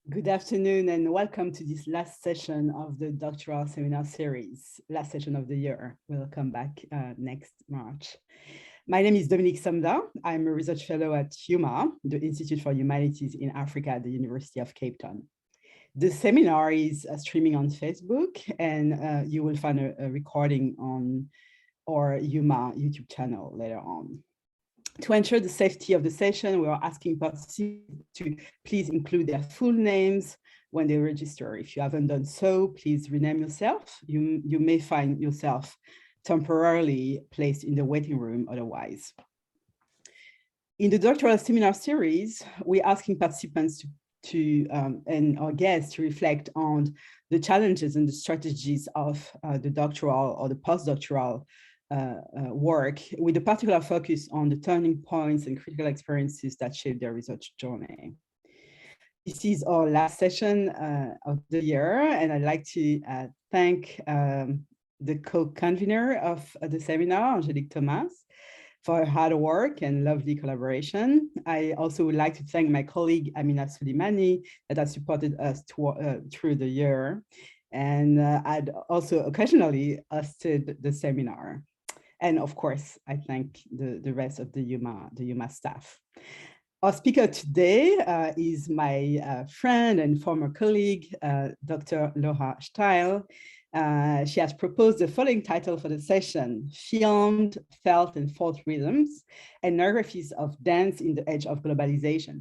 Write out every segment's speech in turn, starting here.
Good afternoon and welcome to this last session of the doctoral seminar series, last session of the year. We'll come back next March. My name is Dominique Samda. I'm a research fellow at HUMA, the Institute for Humanities in Africa at the University of Cape Town. The seminar is streaming on Facebook, and you will find a recording on our HUMA YouTube channel later on. To ensure the safety of the session, we are asking participants to please include their full names when they register. If you haven't done so, please rename yourself. You may find yourself temporarily placed in the waiting room otherwise. In the doctoral seminar series, we're asking participants and our guests to reflect on the challenges and the strategies of the doctoral or the postdoctoral work, with a particular focus on the turning points and critical experiences that shape their research journey. This is our last session of the year, and I'd like to thank the co-convener of the seminar, Angélique Thomas, for her hard work and lovely collaboration. I also would like to thank my colleague, Amina Solimani, that has supported us through the year. And I'd also occasionally hosted the seminar. And of course, I thank the rest of the HUMA staff. Our speaker today is my friend and former colleague, Dr. Laura Steil. She has proposed the following title for the session: Filmed, Felt, and Fought Rhythms, Ethnographies of Dance in the Age of Globalization.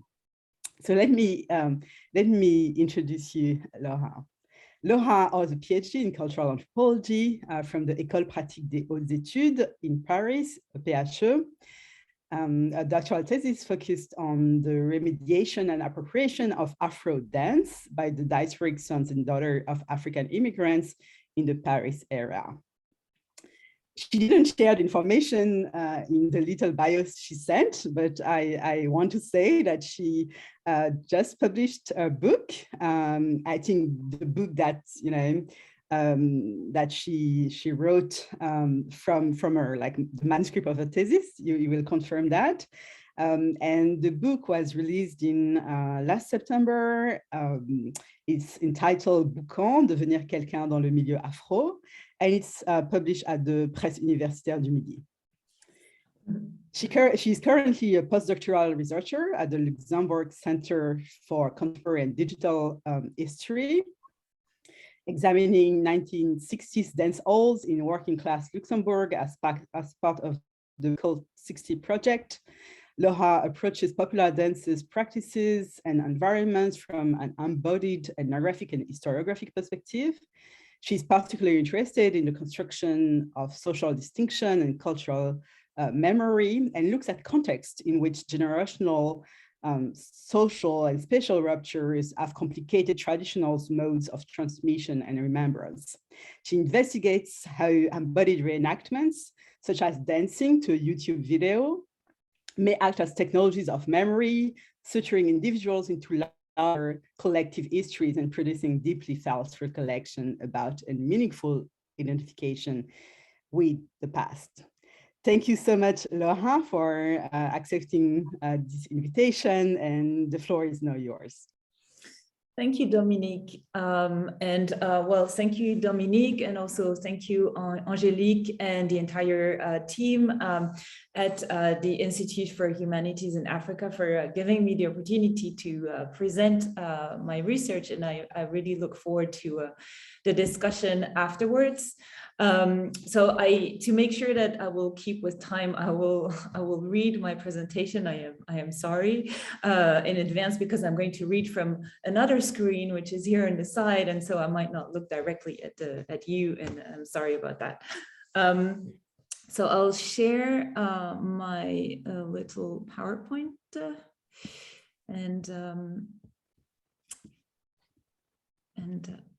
So let me introduce you, Laura. Laura has a PhD in cultural anthropology from the École pratique des hautes études in Paris, PHE. A doctoral thesis focused on the remediation and appropriation of Afro dance by the diasporic sons and daughters of African immigrants in the Paris area. She didn't share the information in the little bios she sent, but I want to say that she just published a book. I think the book that that she wrote from her, like the manuscript of her thesis. You will confirm that. And the book was released in last September. It's entitled Boucan, devenir quelqu'un dans le milieu afro, and it's published at the Presse Universitaire du Midi. She is currently a postdoctoral researcher at the Luxembourg Center for Contemporary and Digital History, examining 1960s dance halls in working class Luxembourg as part of the Cult 60 project. Laura approaches popular dances, practices, and environments from an embodied ethnographic and historiographic perspective. She's particularly interested in the construction of social distinction and cultural memory, and looks at context in which generational social and spatial ruptures have complicated traditional modes of transmission and remembrance. She investigates how embodied reenactments, such as dancing to a YouTube video, may act as technologies of memory, suturing individuals into larger collective histories and producing deeply felt recollection about and meaningful identification with the past. Thank you so much, Laura, for accepting this invitation, and the floor is now yours. Thank you, Dominique. Well, thank you, Dominique, and also thank you, Angélique, and the entire team at the Institute for Humanities in Africa for giving me the opportunity to present my research, and I really look forward to the discussion afterwards. To make sure that I will keep with time, I will read my presentation. I am sorry in advance, because I'm going to read from another screen, which is here on the side, and so I might not look directly at you, and I'm sorry about that. So I'll share my little PowerPoint and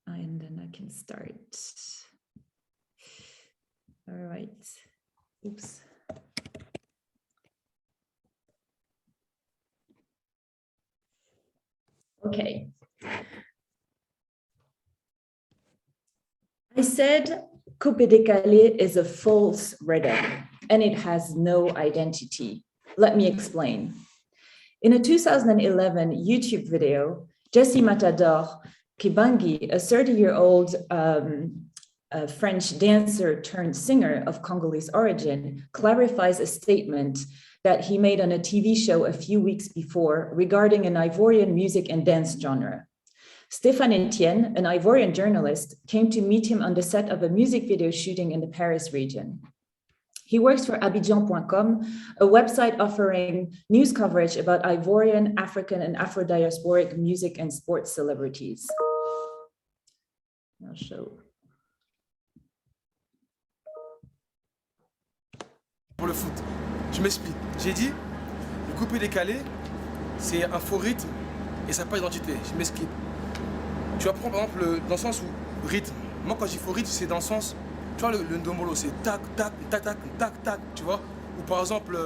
then I can start. All right. Oops. Okay. I said Coupé décalé is a false rhythm and it has no identity. Let me explain. In a 2011 YouTube video, Jessie Matador Kibangi, a 30-year-old French dancer turned singer of Congolese origin, clarifies a statement that he made on a TV show a few weeks before regarding an Ivorian music and dance genre. Stéphane Etienne, an Ivorian journalist, came to meet him on the set of a music video shooting in the Paris region. He works for Abidjan.com, a website offering news coverage about Ivorian, African, and Afro-diasporic music and sports celebrities. I'll show. Pour le foot, je m'explique. J'ai dit, le coupé décalé, c'est un faux rythme et ça n'a pas d'identité. Je m'explique. Tu vas prendre par exemple dans le sens où rythme. Moi quand je dis faux rythme, c'est dans le sens, tu vois le ndombolo, c'est tac, tac, tac, tac, tac, tac, tu vois. Ou par exemple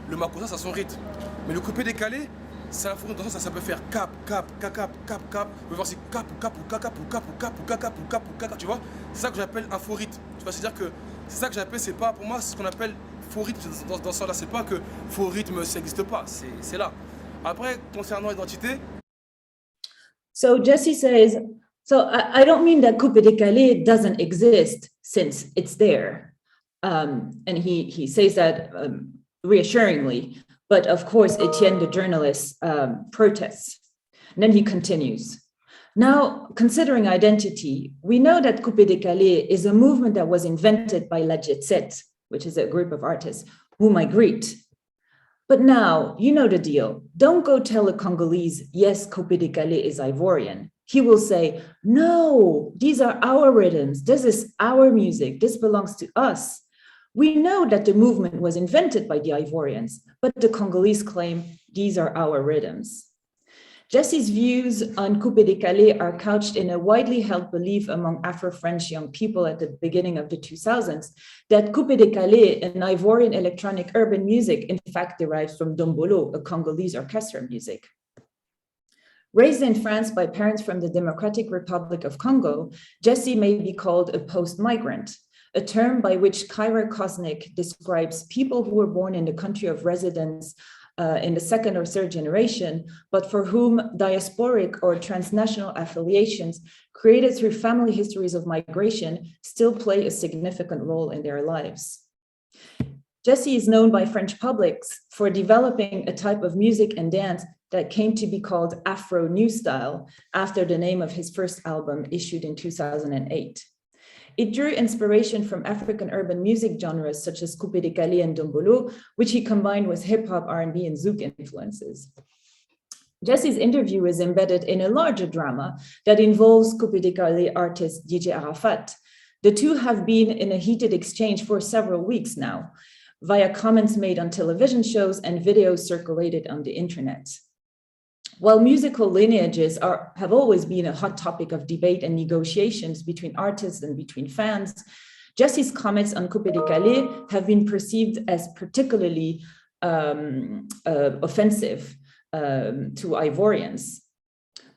le makossa, ça a son rythme. Mais le coupé décalé, c'est un faux rythme, dans le sens ça peut faire cap, cap, cap, cap, cap, cap. On peut voir si cap, ou cap, ou cap, ou cap, ou cap, ou cap, ou cap, ou cap, tu vois. C'est ça que j'appelle un faux rythme. Tu vois, c'est-à-dire que c'est ça que j'appelle, c'est pas pour moi, c'est ce qu'on appelle faux rythme dans ce sens-là, c'est pas que faux rythme, ça n'existe pas, c'est là. Après, concernant l'identité. So Jessie says, so I don't mean that coupé décalé doesn't exist since it's there. And he says that reassuringly, but of course, Etienne, the journalist, protests. And then he continues. Now, considering identity, we know that coupé décalé is a movement that was invented by La Jet Set, which is a group of artists whom I greet. But now, you know the deal. Don't go tell a Congolese, yes, Coupé décalé is Ivorian. He will say, no, these are our rhythms. This is our music. This belongs to us. We know that the movement was invented by the Ivorians, but the Congolese claim these are our rhythms. Jessie's views on coupé décalé are couched in a widely held belief among Afro-French young people at the beginning of the 2000s that coupé décalé, an Ivorian electronic urban music, in fact derives from dombolo, a Congolese orchestra music. Raised in France by parents from the Democratic Republic of Congo, Jessie may be called a post-migrant, a term by which Kyra Kosnick describes people who were born in the country of residence in the second or third generation, but for whom diasporic or transnational affiliations created through family histories of migration still play a significant role in their lives. Jessie is known by French publics for developing a type of music and dance that came to be called Afro New Style after the name of his first album issued in 2008. It drew inspiration from African urban music genres such as coupé décalé and dombolo, which he combined with hip hop, R&B, and zouk influences. Jesse's interview is embedded in a larger drama that involves Coupé Décalé artist DJ Arafat. The two have been in a heated exchange for several weeks now, via comments made on television shows and videos circulated on the internet. While musical lineages have always been a hot topic of debate and negotiations between artists and between fans, Jesse's comments on Coupé Décalé have been perceived as particularly offensive to Ivorians.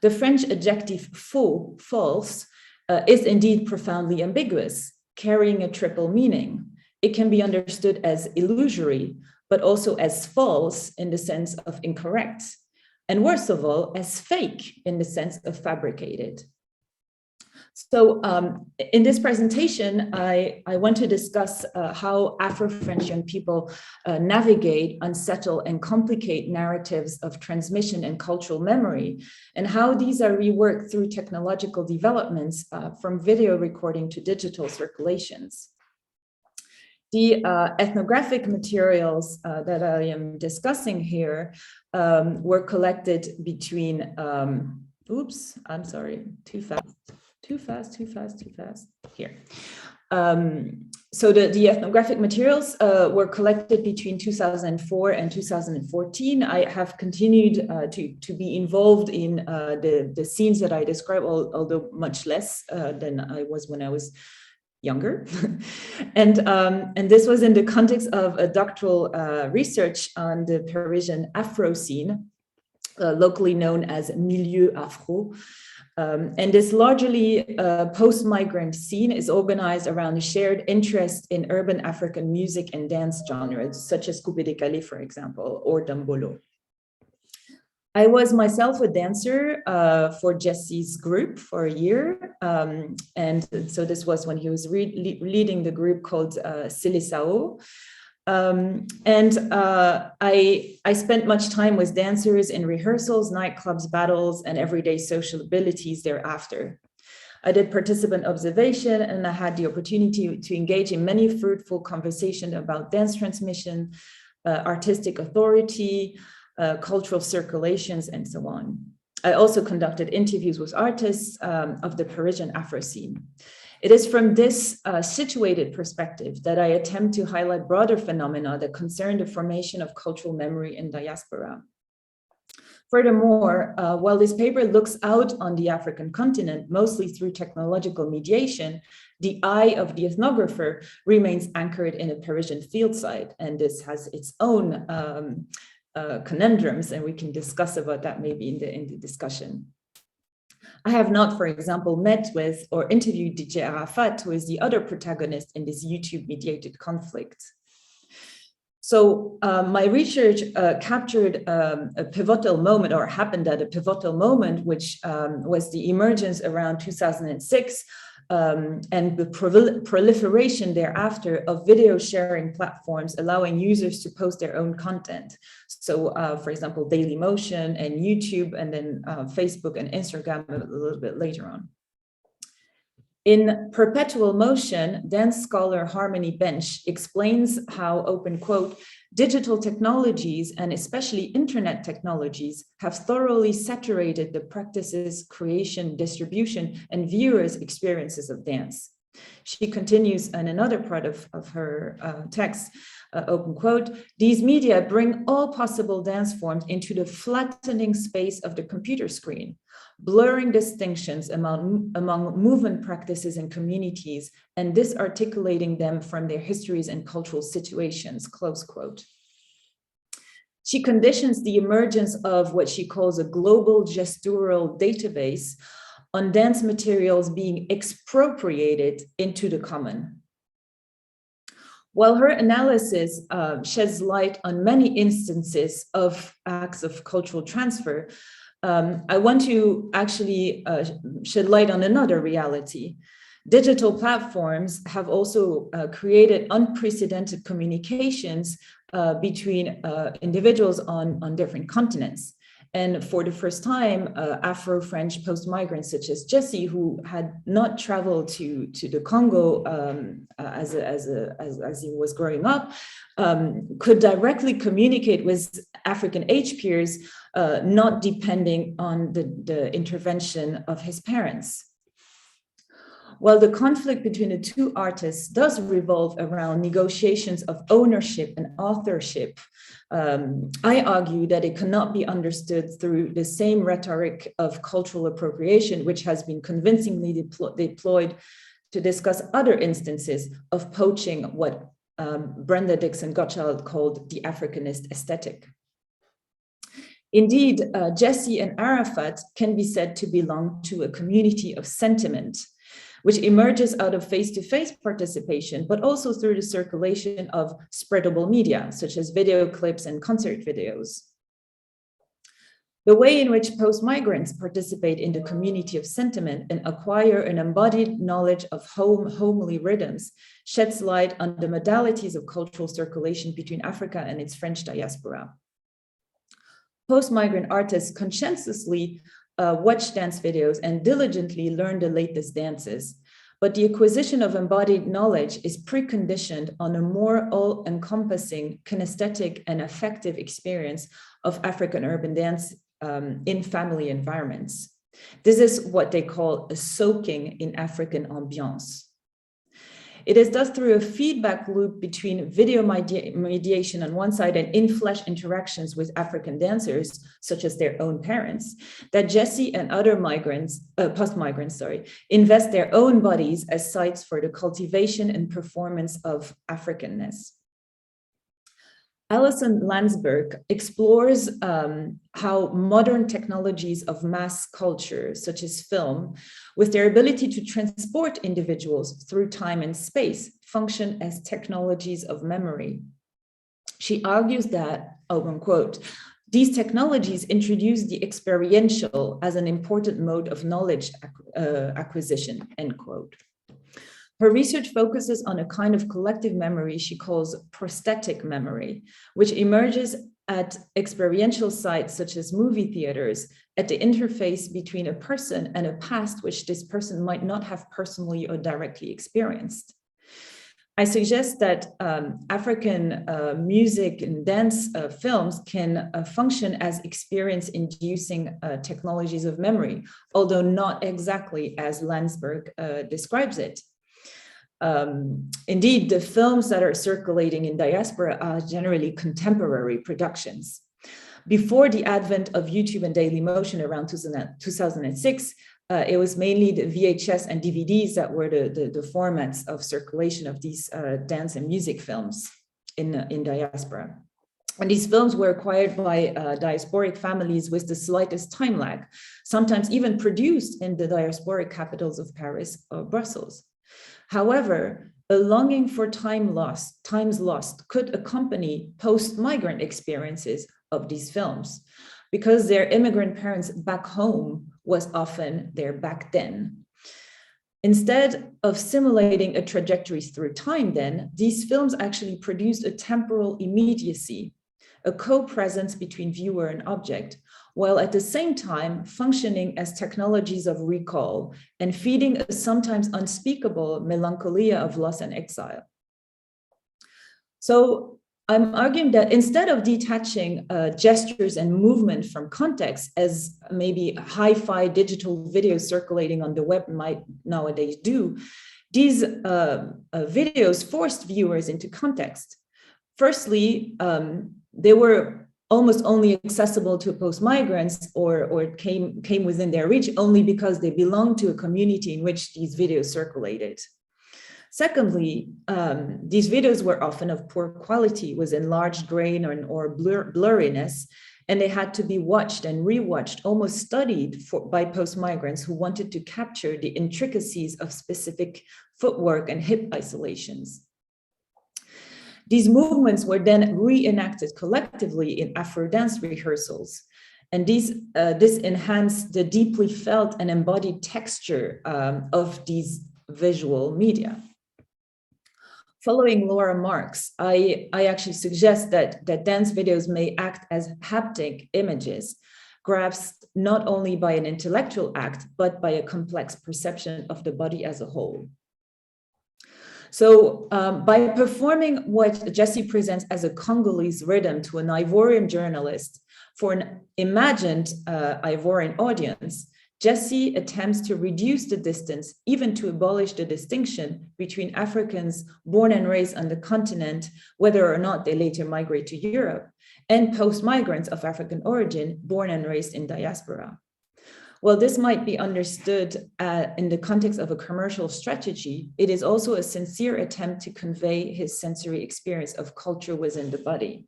The French adjective faux, false, is indeed profoundly ambiguous, carrying a triple meaning. It can be understood as illusory, but also as false in the sense of incorrect, and worst of all, as fake in the sense of fabricated. So in this presentation, I want to discuss how Afro-French young people navigate, unsettle, and complicate narratives of transmission and cultural memory, and how these are reworked through technological developments from video recording to digital circulations. The ethnographic materials that I am discussing here were collected between, oops, I'm sorry, too fast. Here. So the ethnographic materials were collected between 2004 and 2014. I have continued to be involved in the scenes that I described, although much less than I was when I was younger. and this was in the context of a doctoral research on the Parisian Afro scene, locally known as Milieu Afro. And this largely post-migrant scene is organized around a shared interest in urban African music and dance genres, such as Coupé Décalé, for example, or Dambolo. I was myself a dancer for Jesse's group for a year. And so this was when he was leading the group called Silesao. I spent much time with dancers in rehearsals, nightclubs, battles, and everyday social abilities thereafter. I did participant observation, and I had the opportunity to engage in many fruitful conversations about dance transmission, artistic authority, cultural circulations, and so on. I also conducted interviews with artists of the Parisian Afro scene. It is from this situated perspective that I attempt to highlight broader phenomena that concern the formation of cultural memory in diaspora. Furthermore, while this paper looks out on the African continent, mostly through technological mediation, the eye of the ethnographer remains anchored in a Parisian field site, and this has its own conundrums, and we can discuss about that maybe in the discussion. I have not, for example, met with or interviewed DJ Arafat, who is the other protagonist in this YouTube-mediated conflict. So my research captured a pivotal moment, or happened at a pivotal moment, which was the emergence around 2006 and the proliferation thereafter of video sharing platforms allowing users to post their own content. So for example, Dailymotion and YouTube, and then Facebook and Instagram a little bit later on. In Perpetual Motion, dance scholar Harmony Bench explains how, open quote, digital technologies and especially internet technologies have thoroughly saturated the practices, creation, distribution, and viewers' experiences of dance. She continues in another part of her text, open quote, these media bring all possible dance forms into the flattening space of the computer screen, blurring distinctions among movement practices and communities, and disarticulating them from their histories and cultural situations, close quote. She conditions the emergence of what she calls a global gestural database on dance materials being expropriated into the common. While her analysis sheds light on many instances of acts of cultural transfer, I want to actually shed light on another reality. Digital platforms have also created unprecedented communications between individuals on different continents. And for the first time, Afro-French post-migrants such as Jessie, who had not traveled to the Congo as he was growing up, could directly communicate with African age peers, not depending on the intervention of his parents. While the conflict between the two artists does revolve around negotiations of ownership and authorship, I argue that it cannot be understood through the same rhetoric of cultural appropriation, which has been convincingly deployed to discuss other instances of poaching, what Brenda Dixon Gottschalk called the Africanist aesthetic. Indeed, Jessie and Arafat can be said to belong to a community of sentiment, which emerges out of face-to-face participation, but also through the circulation of spreadable media, such as video clips and concert videos. The way in which post-migrants participate in the community of sentiment and acquire an embodied knowledge of homely rhythms sheds light on the modalities of cultural circulation between Africa and its French diaspora. Post-migrant artists conscientiously watch dance videos and diligently learn the latest dances, but the acquisition of embodied knowledge is preconditioned on a more all-encompassing kinesthetic and affective experience of African urban dance in family environments. This is what they call a soaking in African ambiance. It is thus through a feedback loop between video mediation on one side and in-flesh interactions with African dancers, such as their own parents, that Jessie and other post-migrants, invest their own bodies as sites for the cultivation and performance of Africanness. Alison Landsberg explores how modern technologies of mass culture, such as film, with their ability to transport individuals through time and space, function as technologies of memory. She argues that, quote, these technologies introduce the experiential as an important mode of knowledge acquisition, end quote. Her research focuses on a kind of collective memory she calls prosthetic memory, which emerges at experiential sites such as movie theaters, at the interface between a person and a past which this person might not have personally or directly experienced. I suggest that African music and dance films can function as experience-inducing technologies of memory, although not exactly as Landsberg describes it. Indeed, the films that are circulating in diaspora are generally contemporary productions. Before the advent of YouTube and Dailymotion around 2006, it was mainly the VHS and DVDs that were the formats of circulation of these dance and music films in diaspora. And these films were acquired by diasporic families with the slightest time lag, sometimes even produced in the diasporic capitals of Paris or Brussels. However, a longing for times lost could accompany post-migrant experiences of these films, because their immigrant parents back home was often their back then. Instead of simulating a trajectory through time then, these films actually produced a temporal immediacy, a co-presence between viewer and object, while at the same time functioning as technologies of recall and feeding a sometimes unspeakable melancholia of loss and exile. So I'm arguing that instead of detaching gestures and movement from context, as maybe hi-fi digital videos circulating on the web might nowadays do, these videos forced viewers into context. Firstly, they were almost only accessible to post-migrants or came within their reach only because they belonged to a community in which these videos circulated. Secondly, these videos were often of poor quality, with enlarged grain or blurriness, and they had to be watched and rewatched, almost studied by post-migrants who wanted to capture the intricacies of specific footwork and hip isolations. These movements were then reenacted collectively in Afro dance rehearsals. And this enhanced the deeply felt and embodied texture of these visual media. Following Laura Marks, I actually suggest that dance videos may act as haptic images, grasped not only by an intellectual act, but by a complex perception of the body as a whole. So by performing what Jesse presents as a Congolese rhythm to an Ivorian journalist for an imagined Ivorian audience, Jesse attempts to reduce the distance, even to abolish the distinction between Africans born and raised on the continent, whether or not they later migrate to Europe, and post-migrants of African origin born and raised in diaspora. While this might be understood in the context of a commercial strategy, it is also a sincere attempt to convey his sensory experience of culture within the body.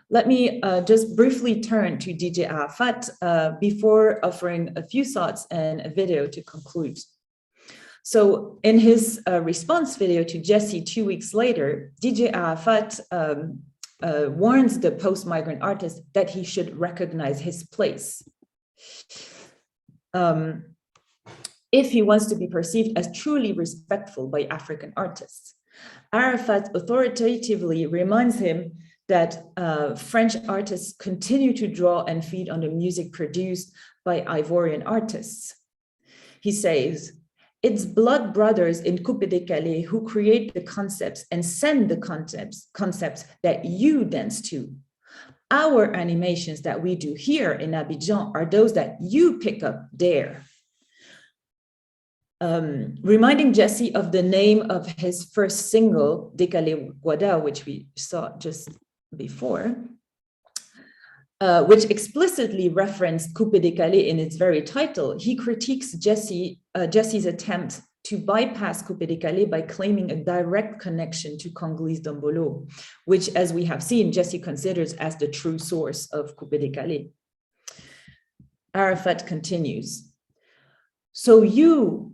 Let me just briefly turn to DJ Arafat before offering a few thoughts and a video to conclude. So in his response video to Jesse 2 weeks later, DJ Arafat warns the post-migrant artist that he should recognize his place if he wants to be perceived as truly respectful by African artists. Arafat authoritatively reminds him that French artists continue to draw and feed on the music produced by Ivorian artists. He says, it's blood brothers in Coupé-Décalé who create the concepts and send the concepts that you dance to. Our animations that we do here in Abidjan are those that you pick up there. Reminding Jesse of the name of his first single, Décalé Guada, which we saw just before, which explicitly referenced Coupé-Décalé in its very title. He critiques Jesse's attempt to bypass Coupé-Décalé by claiming a direct connection to Congolese Dombolo, which, as we have seen, Jesse considers as the true source of Coupé-Décalé. Arafat continues. So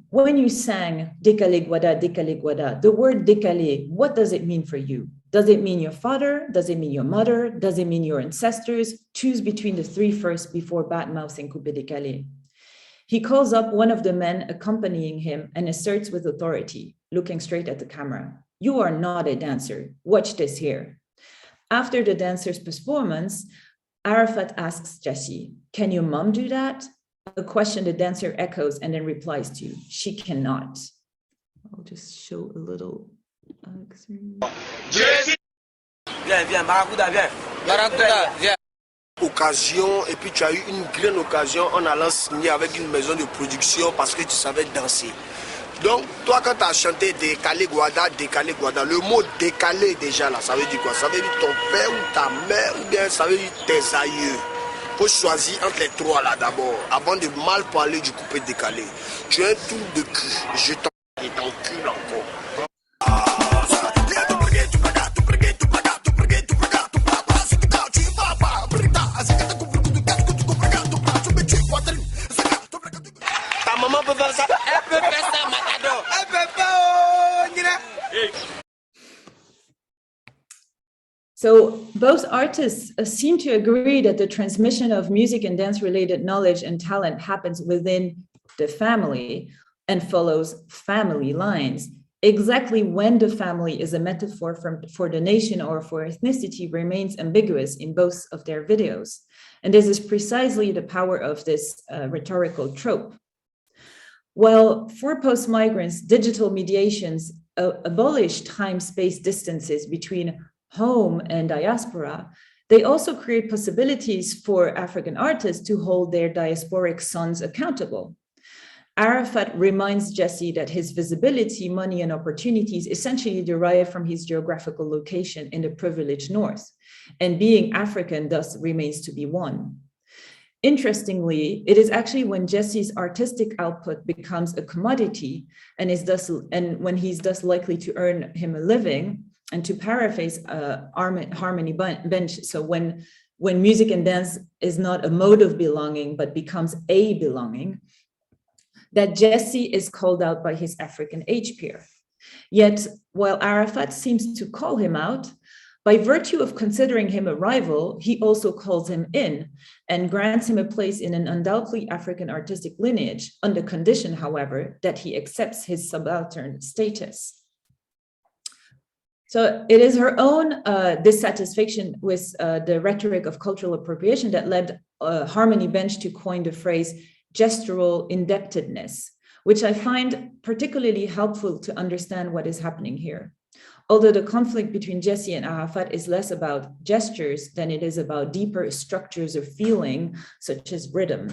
when you sang Décalé Guada, the word Décalé, what does it mean for you? Does it mean your father? Does it mean your mother? Does it mean your ancestors? Choose between the three first before bad-mouthing Coupé-Décalé. He calls up one of the men accompanying him and asserts with authority, looking straight at the camera, you are not a dancer. Watch this here. After the dancer's performance, Arafat asks Jesse, can your mom do that? A question the dancer echoes and then replies to, she cannot. I'll just show a little. Jesse! Viens, Maracuda, viens. Maracuda, viens. Occasion, et puis tu as eu une grande occasion en allant signer avec une maison de production parce que tu savais danser. Donc, toi, quand tu as chanté Décalé Guada, le mot décalé déjà là, ça veut dire quoi? Ça veut dire ton père ou ta mère ou bien ça veut dire tes aïeux. Il faut choisir entre les trois là d'abord, avant de mal parler du Coupé-Décalé. Tu as un tour de cul, je t'encule encore. So both artists seem to agree that the transmission of music and dance-related knowledge and talent happens within the family and follows family lines. Exactly when the family is a metaphor for the nation or for ethnicity remains ambiguous in both of their videos. And this is precisely the power of this rhetorical trope. While for post-migrants, digital mediations abolish time-space distances between home and diaspora, they also create possibilities for African artists to hold their diasporic sons accountable. Arafat reminds Jesse that his visibility, money, and opportunities essentially derive from his geographical location in the privileged North, and being African thus remains to be one. Interestingly, it is actually when Jesse's artistic output becomes a commodity and when he's thus likely to earn him a living. And to paraphrase Harmony Bench, so when music and dance is not a mode of belonging, but becomes a belonging, that Jesse is called out by his African age peer. Yet, while Arafat seems to call him out, by virtue of considering him a rival, he also calls him in and grants him a place in an undoubtedly African artistic lineage, on the condition, however, that he accepts his subaltern status. So it is her own dissatisfaction with the rhetoric of cultural appropriation that led Harmony Bench to coin the phrase gestural indebtedness, which I find particularly helpful to understand what is happening here. Although the conflict between Jessie and Arafat is less about gestures than it is about deeper structures of feeling, such as rhythm.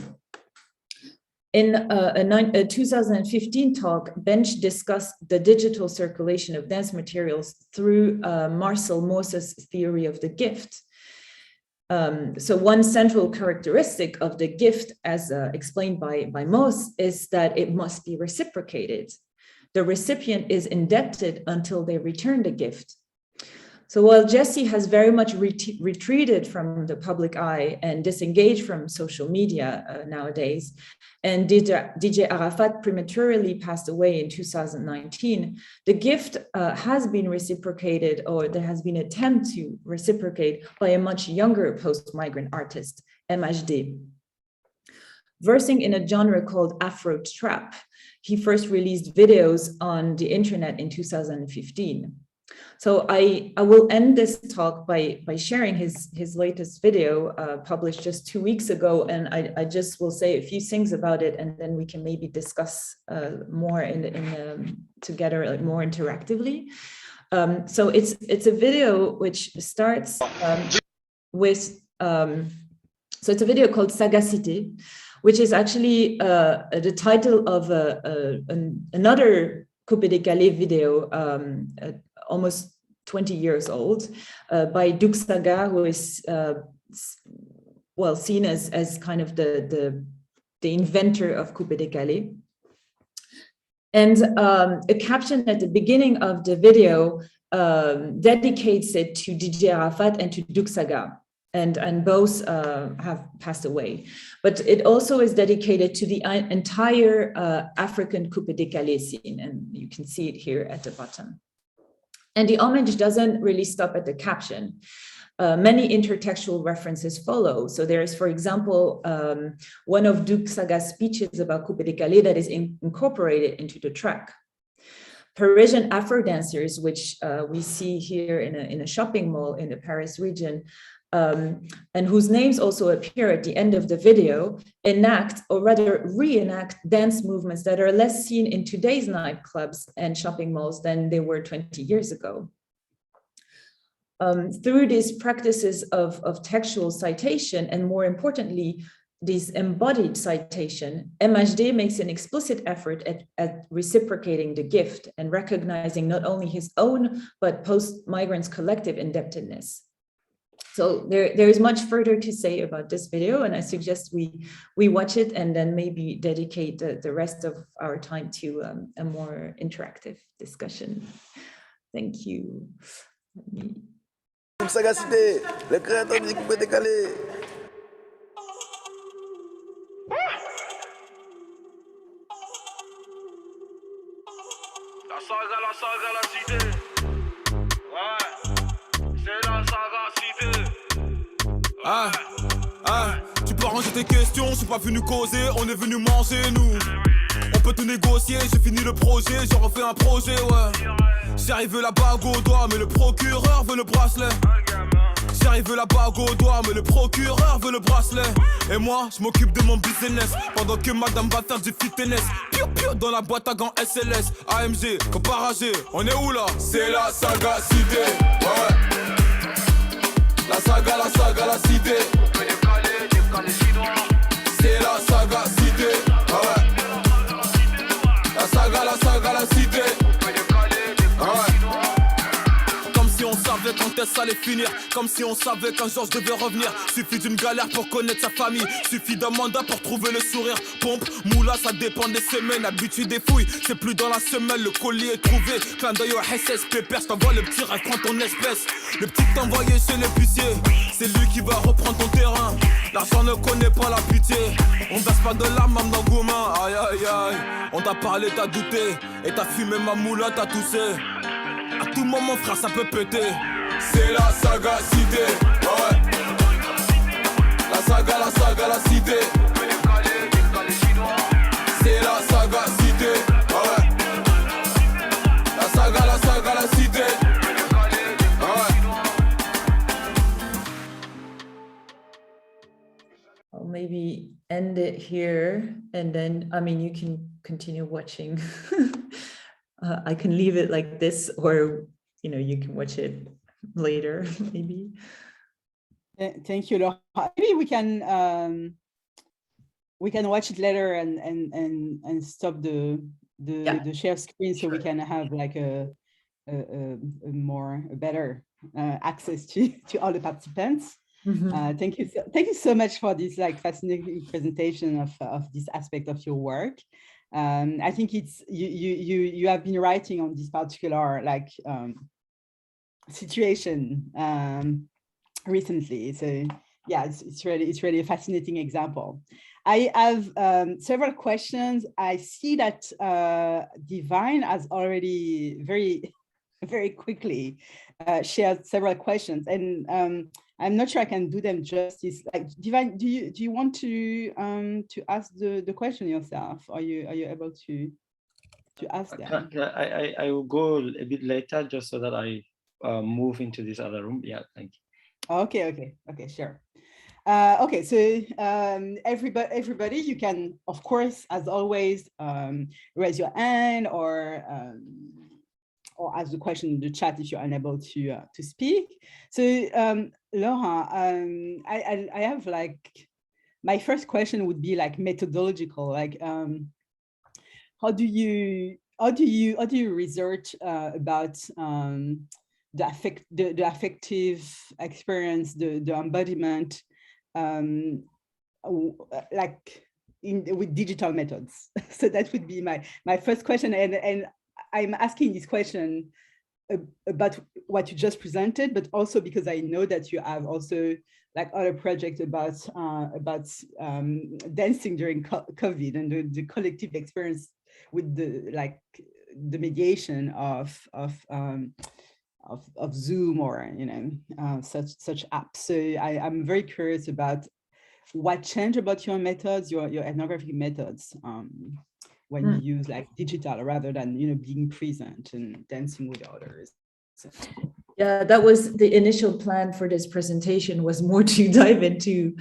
In a 2015 talk, Bench discussed the digital circulation of dance materials through Marcel Mauss's theory of the gift. So one central characteristic of the gift, as explained by Mauss, is that it must be reciprocated. The recipient is indebted until they return the gift. So while Jessie has very much retreated from the public eye and disengaged from social media nowadays, and DJ Arafat prematurely passed away in 2019, the gift has been reciprocated, or there has been an attempt to reciprocate by a much younger post-migrant artist, MHD. Versing in a genre called Afro Trap, he first released videos on the internet in 2015. So I will end this talk by sharing his latest video published just 2 weeks ago, and I just will say a few things about it, and then we can maybe discuss more together, like more interactively. So it's a video which starts with so it's a video called Sagacité, which is actually the title of another Coupé Décalé video, almost 20 years old, by Duxaga, who is well seen as kind of the inventor of Coupé Décalé. And a caption at the beginning of the video dedicates it to DJ Arafat and to Duxaga. And both have passed away. But it also is dedicated to the entire African Coupé Décalé scene, and you can see it here at the bottom. And the homage doesn't really stop at the caption. Many intertextual references follow. So there is, for example, one of Duxaga's speeches about Coupé Décalé that is incorporated into the track. Parisian Afro dancers, which we see here in a shopping mall in the Paris region, and whose names also appear at the end of the video, enact, or rather reenact, dance movements that are less seen in today's nightclubs and shopping malls than they were 20 years ago. Through these practices of textual citation, and more importantly, this embodied citation, MHD makes an explicit effort at reciprocating the gift and recognizing not only his own, but post-migrants' collective indebtedness. So there is much further to say about this video, and I suggest we watch it and then maybe dedicate the rest of our time to a more interactive discussion. Thank you. Sagacité, le créateur du Coupé Décalé. La saga, la cité. Ouais, c'est la saga cité. Tu peux ranger tes questions, je suis pas venu causer, on est venu manger nous. On peut tout négocier, j'ai fini le projet, j'ai refait un projet, ouais. J'ai arrivé la bague au doigt, mais le procureur veut le bracelet. J'ai arrivé la bague au doigt, mais le procureur veut le bracelet. Et moi, je m'occupe de mon business, pendant que madame va faire du fitness. Piou piou dans la boîte à gants SLS, AMG, comparagé, on est où là? C'est la saga cité, ouais. La saga, la cité. C'est la saga cité, ouais. La saga, la cité. Comme si on savait quand est-ce allait finir. Comme si on savait qu'un jour je devais revenir. Suffit d'une galère pour connaître sa famille. Suffit d'un mandat pour trouver le sourire. Pompe, moula, ça dépend des semaines. Habitude des fouilles, c'est plus dans la semaine. Le colis est trouvé. Clin d'œil au SS, pépère. Je t'envoie le petit rêve, prends ton espèce. Le petit t'envoyé chez l'épicier, c'est lui qui va reprendre ton terrain. L'argent ne connaît pas la pitié. On verse pas de larmes dans Goumin. Aïe aïe aïe. On t'a parlé, t'as douté. Et t'as fumé ma moula, t'as toussé. À tout moment frère ça peut péter. C'est la saga cité, ouais. La saga, la cité. C'est la saga cité, ouais. La saga, la cité. end it here, and then, I mean, you can continue watching. I can leave it like this, or, you know, you can watch it later, maybe. Thank you, Laura. Maybe we can watch it later and stop the share screen, so we can have like a better access to all the participants. Thank you so much for this like fascinating presentation of this aspect of your work. I think it's you have been writing on this particular like situation recently, so yeah, it's really a fascinating example. I have several questions. I see that Divine has already very quickly shared several questions, and I'm not sure I can do them justice. Like, Divine, do you want to ask the question yourself? Are you able to ask them? I will go a bit later, just so that I move into this other room. Yeah, thank you. Okay, sure. Okay, so everybody, you can, of course, as always, raise your hand or ask the question in the chat if you're unable to speak. So Laura, I have like, my first question would be like methodological, like how do you research about the affective experience, the embodiment, like with digital methods? So that would be my first question, and I'm asking this question about what you just presented, but also because I know that you have also like other projects about dancing during COVID and the collective experience with the mediation of Zoom or such apps. So I'm very curious about what changed about your methods, your ethnographic methods, when you use like digital rather than being present and dancing with others. So. Yeah, that was the initial plan for this presentation, was more to dive into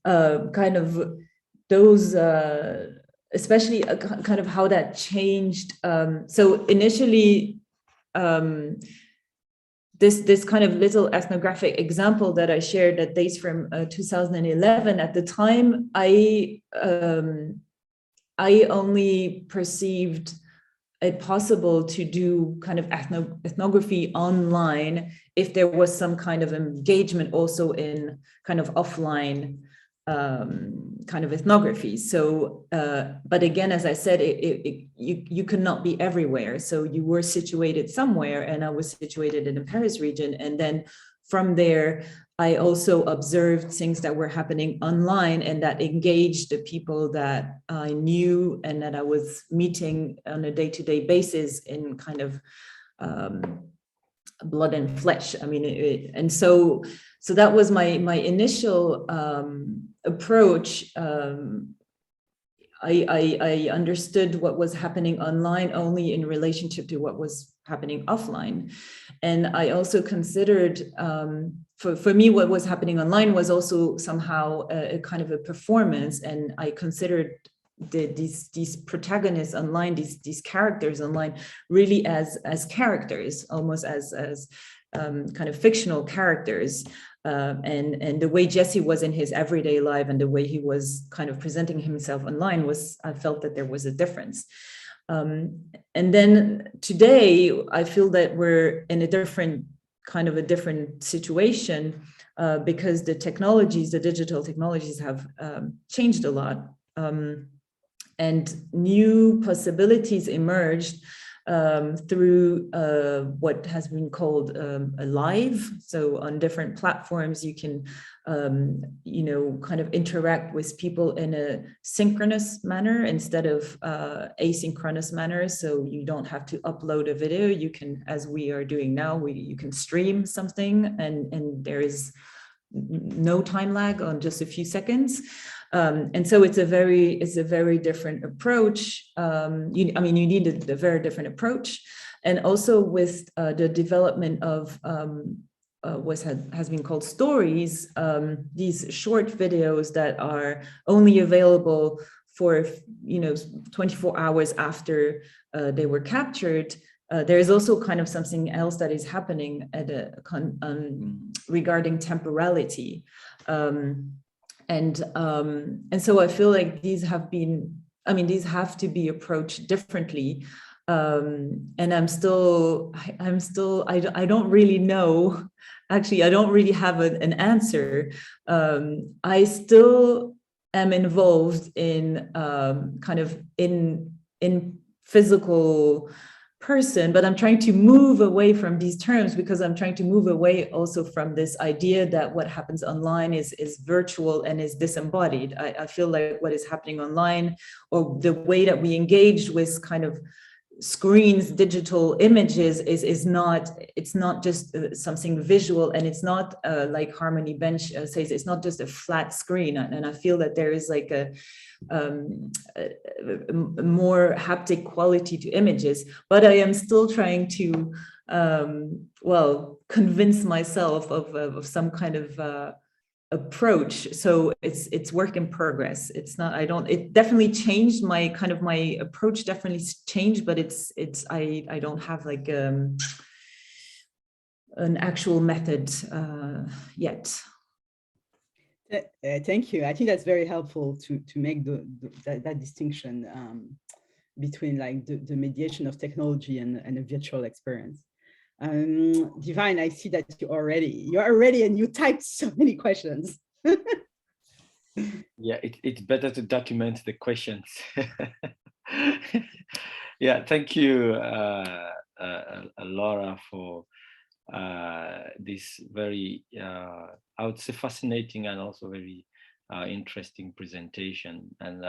kind of those, especially kind of how that changed. So initially, this kind of little ethnographic example that I shared that dates from 2011. At the time, I only perceived it possible to do kind of ethnography online if there was some kind of engagement also in kind of offline kind of ethnography. So, but again, as I said, you cannot be everywhere. So you were situated somewhere, and I was situated in the Paris region. And then from there, I also observed things that were happening online and that engaged the people that I knew and that I was meeting on a day-to-day basis in kind of blood and flesh. I mean, and so that was my initial approach. I understood what was happening online only in relationship to what was happening offline. And I also considered, for me, what was happening online was also somehow a kind of a performance. And I considered these protagonists online, these characters online, really as characters, almost as kind of fictional characters. And the way Jesse was in his everyday life and the way he was kind of presenting himself online I felt that there was a difference. And then today, I feel that we're in a different situation because the digital technologies have changed a lot. And new possibilities emerged through what has been called a live. So on different platforms, you can, kind of interact with people in a synchronous manner instead of asynchronous manner. So you don't have to upload a video. You can, as we are doing now, you can stream something, and there is no time lag on just a few seconds. And so it's a very different approach. You need a very different approach. And also with the development of has been called stories, these short videos that are only available for 24 hours after they were captured. There is also kind of something else that is happening at regarding temporality, and so I feel like these have to be approached differently. And I don't really know. Actually, I don't really have an answer. I still am involved in kind of in physical person, but I'm trying to move away from these terms because I'm trying to move away also from this idea that what happens online is virtual and is disembodied. I feel like what is happening online, or the way that we engage with kind of screens, digital images, it's not just something visual, and it's not like Harmony Bench says, it's not just a flat screen. And I feel that there is like a more haptic quality to images, but I am still trying to convince myself of some kind of approach. So it's work in progress. It's not, it definitely changed my approach, definitely changed, but I don't have like an actual method yet. Thank you. I think that's very helpful to make that distinction between like the mediation of technology and a virtual experience. Divine, I see that you're already and you typed so many questions. Yeah, it's better to document the questions. Yeah, thank you, Laura, for this very, I would say, fascinating and also very interesting presentation, and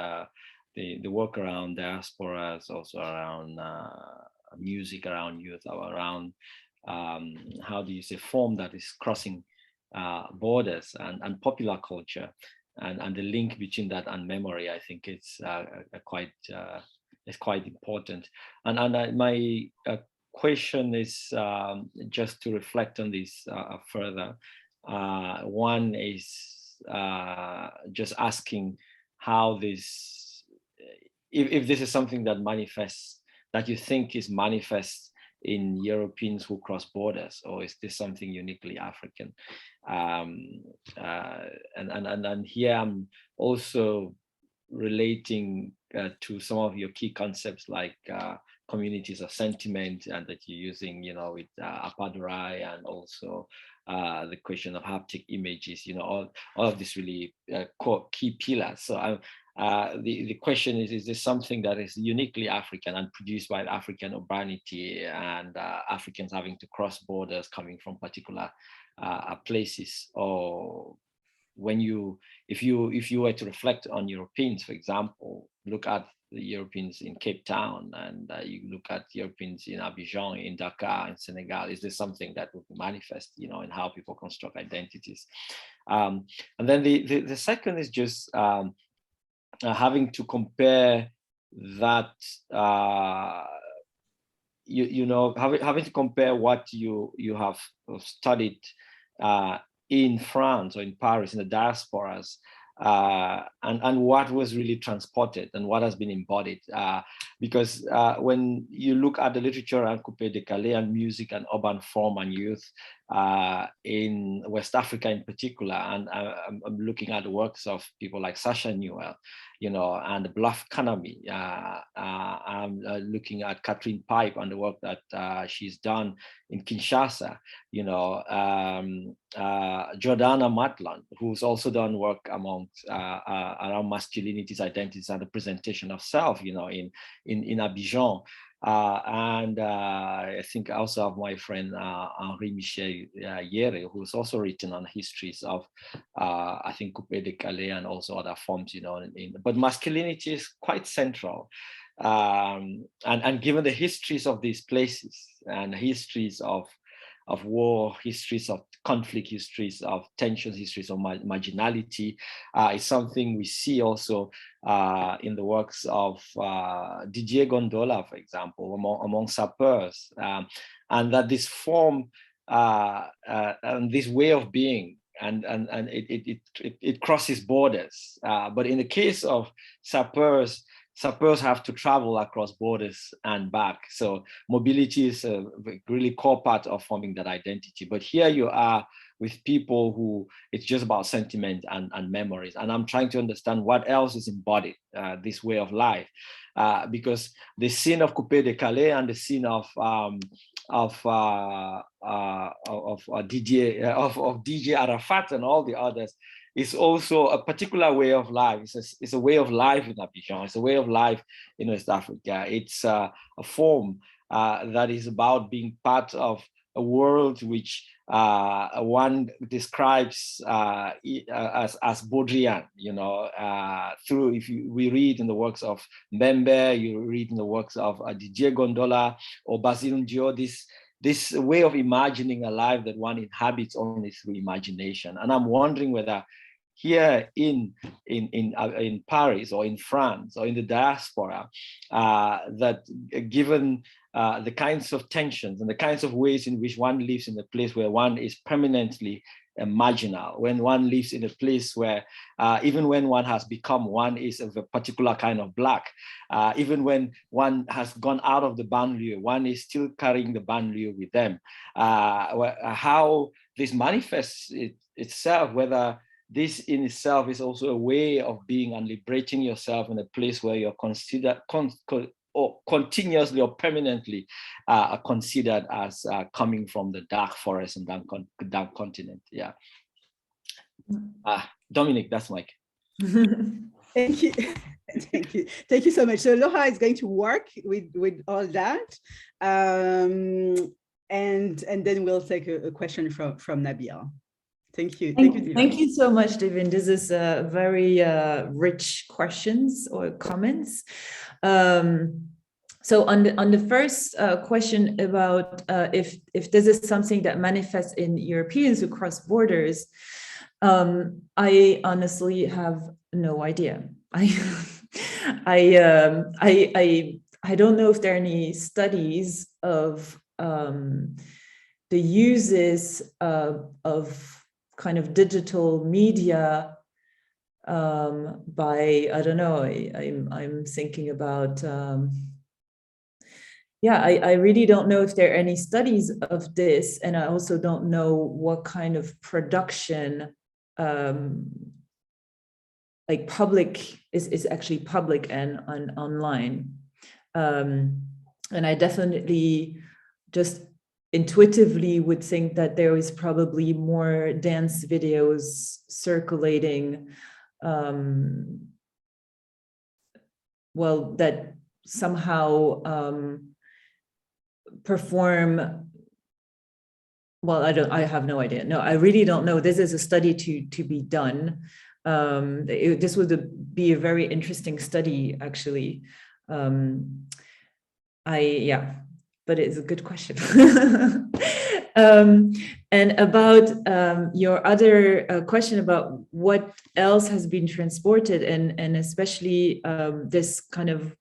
the work around diasporas, also around music, around youth, around how do you say, form that is crossing borders and popular culture, and the link between that and memory. I think it's quite important. And my question is just to reflect on this further. One is just asking how this, if this is something that manifests, that you think is manifest in Europeans who cross borders, or is this something uniquely African? And here I'm also relating to some of your key concepts like communities of sentiment, and that you're using, with Apadurai, and also the question of haptic images, all of this really key pillars. So the question is this something that is uniquely African and produced by African urbanity and Africans having to cross borders, coming from particular places? Or if you were to reflect on Europeans, for example, look at the Europeans in Cape Town, and you look at Europeans in Abidjan, in Dakar, in Senegal, is this something that would manifest, in how people construct identities? And then the second is just having to compare that, having to compare what you have studied in France or in Paris, in the diasporas, and what was really transported and what has been embodied. Because when you look at the literature around coupé décalé and music and urban form and youth in West Africa in particular, and I'm looking at the works of people like Sasha Newell, and Bluff Kanami. I'm looking at Catherine Pipe and the work that she's done in Kinshasa, Jordana Matlan, who's also done work around masculinities, identities, and the presentation of self, in Abidjan. And I think I also have my friend Henri Michel Yere, who's also written on histories of, I think, coupé décalé and also other forms, but masculinity is quite central. And given the histories of these places and histories of war, histories of conflict, histories of tensions, histories of marginality, is something we see also in the works of Didier Gondola, for example, among sappeurs, and that this form and this way of being, and it crosses borders. But in the case of sappers have to travel across borders and back. So mobility is a really core part of forming that identity. But here you are with people who it's just about sentiment and memories. And I'm trying to understand what else is embodied, this way of life. Because the scene of Coupé de Calais and the scene of DJ Arafat and all the others is also a particular way of life. It's a way of life in Abidjan. It's a way of life in West Africa. It's a form that is about being part of a world which one describes as Baudrillard, through, we read in the works of Mbembe, you read in the works of Didier Gondola or Basile Ndio, this way of imagining a life that one inhabits only through imagination. And I'm wondering whether here in Paris or in France or in the diaspora, that given the kinds of tensions and the kinds of ways in which one lives in a place where one is permanently marginal, when one lives in a place where even when one has become, one is of a particular kind of black, even when one has gone out of the banlieue, one is still carrying the banlieue with them. How this manifests itself, whether this in itself is also a way of being and liberating yourself in a place where you're considered or continuously or permanently considered as coming from the dark forest and dark continent. Yeah. Dominic, that's Mike. Thank you. Thank you so much. So Laura is going to work with all that. And then we'll take a question from Nabil. Thank you. Thank you so much, Devin. This is very rich questions or comments. So on the first question about if this is something that manifests in Europeans who cross borders, I honestly have no idea. I don't know if there are any studies of the uses of kind of digital media by, I don't know, I'm thinking about, I really don't know if there are any studies of this, and I also don't know what kind of production like public is actually public and online. And I definitely just intuitively would think that there is probably more dance videos circulating, that somehow perform. Well, I have no idea. No, I really don't know. This is a study to be done. This would be a very interesting study, actually. But it's a good question. And about your other question about what else has been transported, and especially this kind of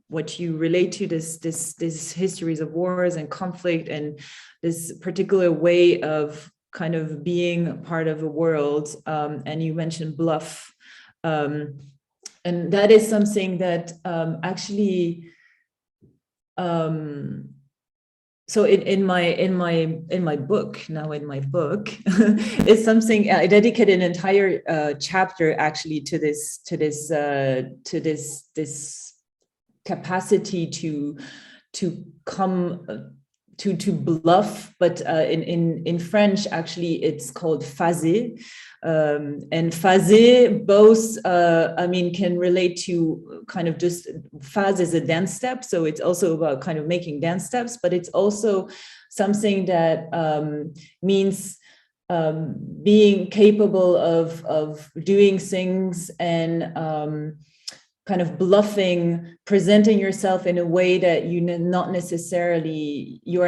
what you relate to, this histories of wars and conflict, and this particular way of kind of being part of a world. And you mentioned bluff, and that is something that actually. So in my book is something I dedicate an entire chapter actually to this capacity to come to bluff, but in French actually it's called phaser, and phaser both can relate to kind of just phase is a dance step, so it's also about kind of making dance steps, but it's also something that means being capable of doing things and kind of bluffing, presenting yourself in a way that you are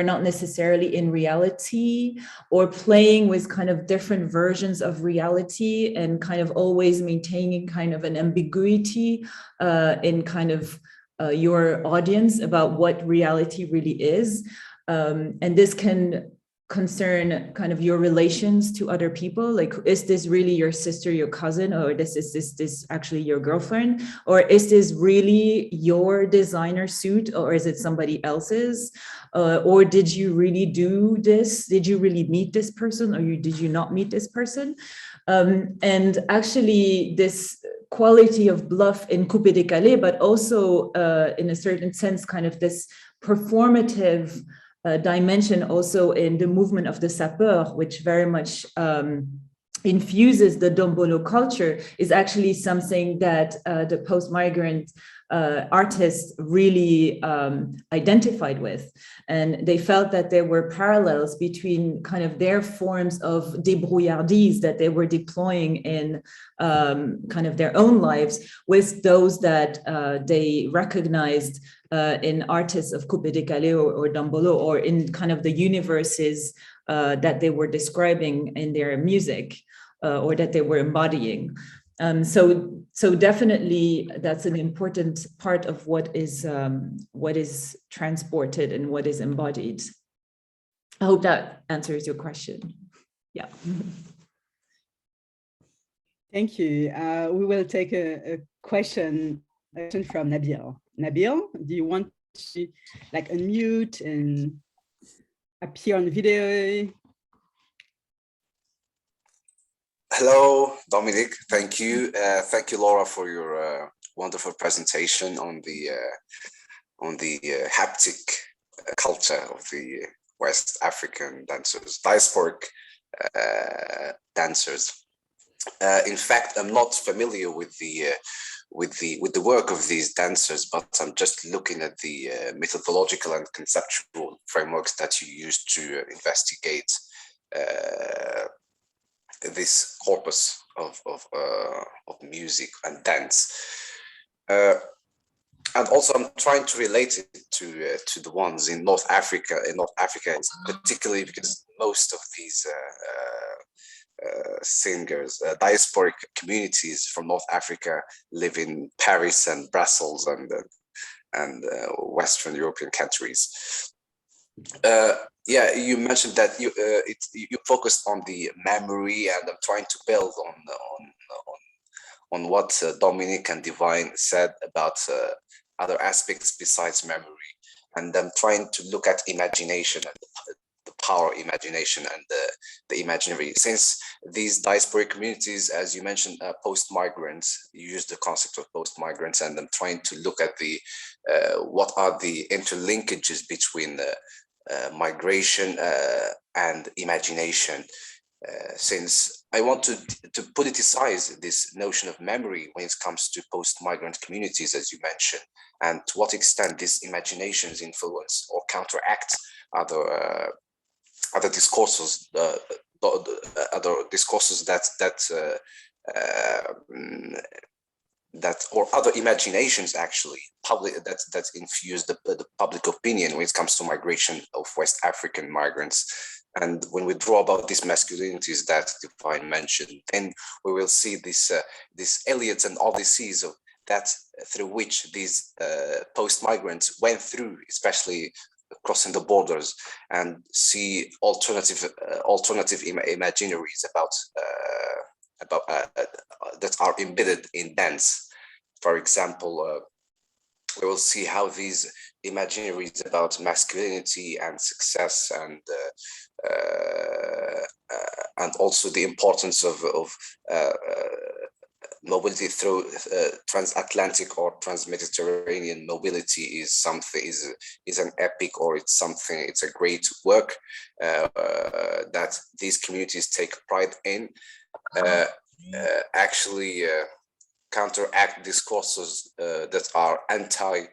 not necessarily in reality, or playing with kind of different versions of reality, and kind of always maintaining kind of an ambiguity in kind of your audience about what reality really is. And this can concern kind of your relations to other people. Like, is this really your sister, your cousin, or is this actually your girlfriend? Or is this really your designer suit, or is it somebody else's? Or did you really do this? Did you really meet this person, or did you not meet this person? And actually this quality of bluff in Coupé Décalé, but also in a certain sense, kind of this performative dimension also in the movement of the sapeur, which very much infuses the Dombolo culture, is actually something that the post-migrant artists really identified with. And they felt that there were parallels between kind of their forms of débrouillardise that they were deploying in kind of their own lives with those that they recognized in artists of Coupé Décalé or Dombolo, or in kind of the universes that they were describing in their music or that they were embodying. So definitely that's an important part of what is transported and what is embodied. I hope that answers your question. Yeah. Thank you. We will take a question from Nabil. Nabil, do you want to like unmute and appear on video? Hello, Dominic. Thank you. Thank you, Laura, for your wonderful presentation on the haptic culture of the West African dancers, diasporic dancers. In fact, I'm not familiar with the work of these dancers, but I'm just looking at the methodological and conceptual frameworks that you use to investigate this corpus of music and dance, and also I'm trying to relate it to the ones in North Africa. In North Africa, particularly because most of these singers, diasporic communities from North Africa, live in Paris and Brussels and Western European countries. Yeah, you mentioned that you focused on the memory, and I'm trying to build on what Dominic and Divine said about other aspects besides memory, and I'm trying to look at imagination and the power of imagination and the imaginary. Since these diasporic communities, as you mentioned, post-migrants, you use the concept of post-migrants, and I'm trying to look at the what are the interlinkages between migration and imagination, since I want to politicize this notion of memory when it comes to post-migrant communities, as you mentioned, and to what extent these imaginations influence or counteract other discourses, other discourses that or other imaginations actually public that infuse the public opinion when it comes to migration of West African migrants. And when we draw about these masculinities that Divine mentioned, then we will see this Elliot's and Odysseys of that through which these post-migrants went through, especially crossing the borders, and see alternative imaginaries about that are embedded in dance. For example, we will see how these imaginaries about masculinity and success and also the importance of mobility through transatlantic or transmediterranean mobility is an epic, or it's a great work that these communities take pride in. Actually counteract discourses that are anti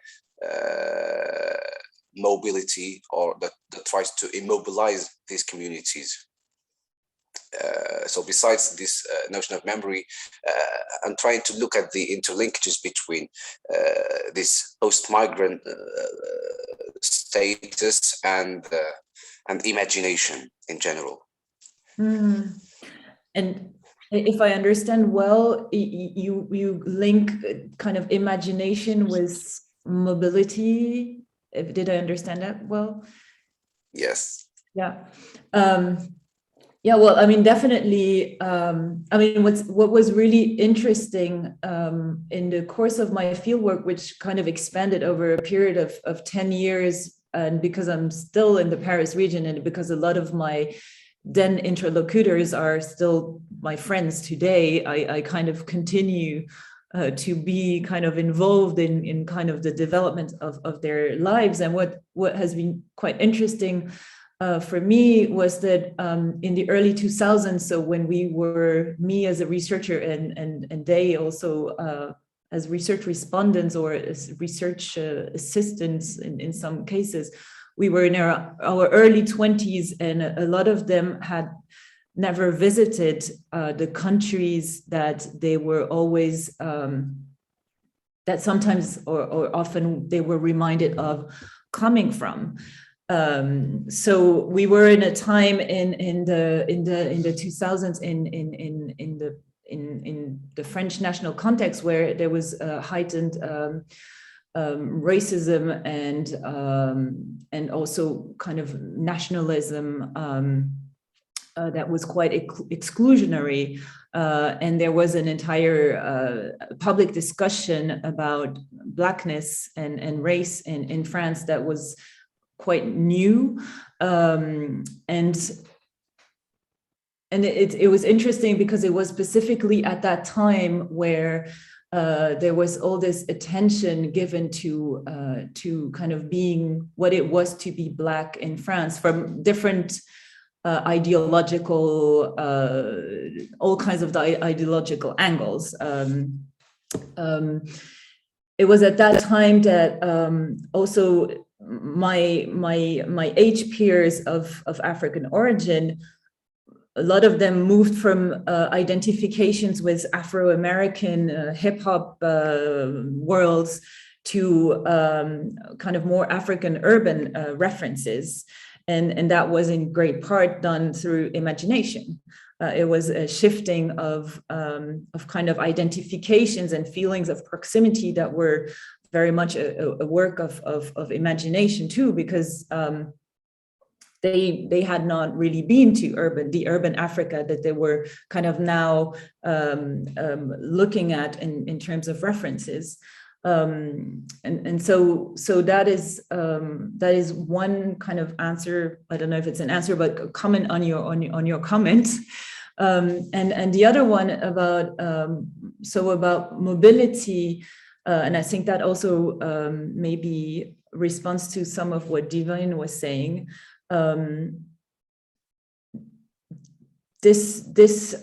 mobility, or that tries to immobilize these communities. So besides this notion of memory, I'm trying to look at the interlinkages between this post-migrant status and imagination in general. And if I understand well, you link kind of imagination with mobility. Did I understand that well? Yes. Yeah. Yeah, well, I mean, definitely. I mean, what was really interesting in the course of my fieldwork, which kind of expanded over a period of 10 years, and because I'm still in the Paris region, and because a lot of my then interlocutors are still my friends today, I kind of continue to be kind of involved in kind of the development of their lives. And what has been quite interesting for me was that in the early 2000s, so when we were, me as a researcher and they also as research respondents or as research assistants in some cases, we were in our early 20s, and a lot of them had never visited the countries that they were always, that sometimes or often they were reminded of coming from. So we were in a time in the 2000s in the French national context where there was heightened racism and also kind of nationalism that was quite exclusionary, and there was an entire public discussion about Blackness and race in France that was quite new, and it was interesting because it was specifically at that time where there was all this attention given to kind of being what it was to be Black in France from different ideological, all kinds of ideological angles. It was at that time that also my age peers of African origin, a lot of them moved from identifications with Afro-American hip-hop worlds to kind of more African urban references. And that was in great part done through imagination. It was a shifting of kind of identifications and feelings of proximity that were very much a work of imagination too, because they had not really been to the urban Africa that they were kind of now looking at in terms of references. And so that is one kind of answer. I don't know if it's an answer, but a comment on your comment. And the other one about about mobility, and I think that also maybe responds to some of what Divine was saying. This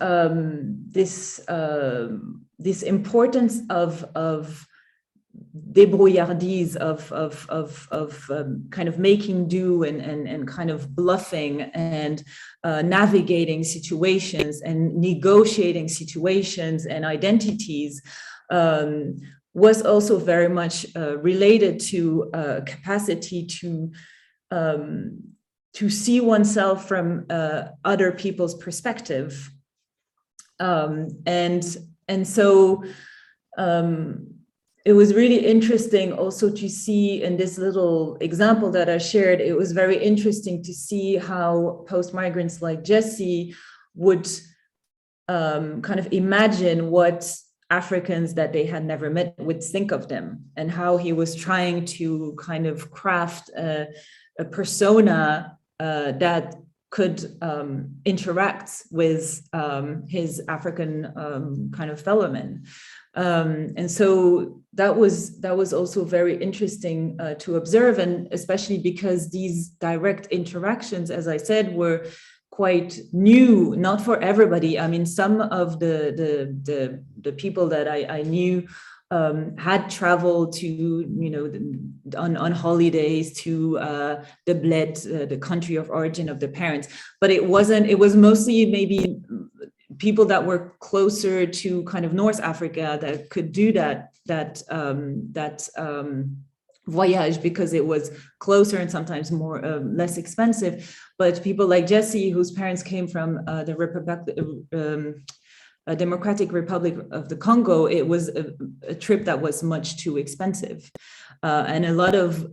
importance of débrouillardise, of kind of making do and kind of bluffing and navigating situations and negotiating situations and identities was also very much related to capacity to see oneself from other people's perspective, and so it was really interesting also to see in this little example that I shared. It was very interesting to see how post-migrants like Jesse would kind of imagine what Africans that they had never met would think of them, and how he was trying to kind of craft a persona that could interact with his African kind of fellow men. And so that was also very interesting to observe, and especially because these direct interactions, as I said, were quite new, not for everybody. I mean, some of the people that I knew had traveled to, on holidays to the Bled, the country of origin of the parents, but it was mostly maybe people that were closer to kind of North Africa that could do that voyage because it was closer and sometimes more less expensive. But people like Jesse, whose parents came from the Democratic Republic of the Congo, it was a trip that was much too expensive, and a lot of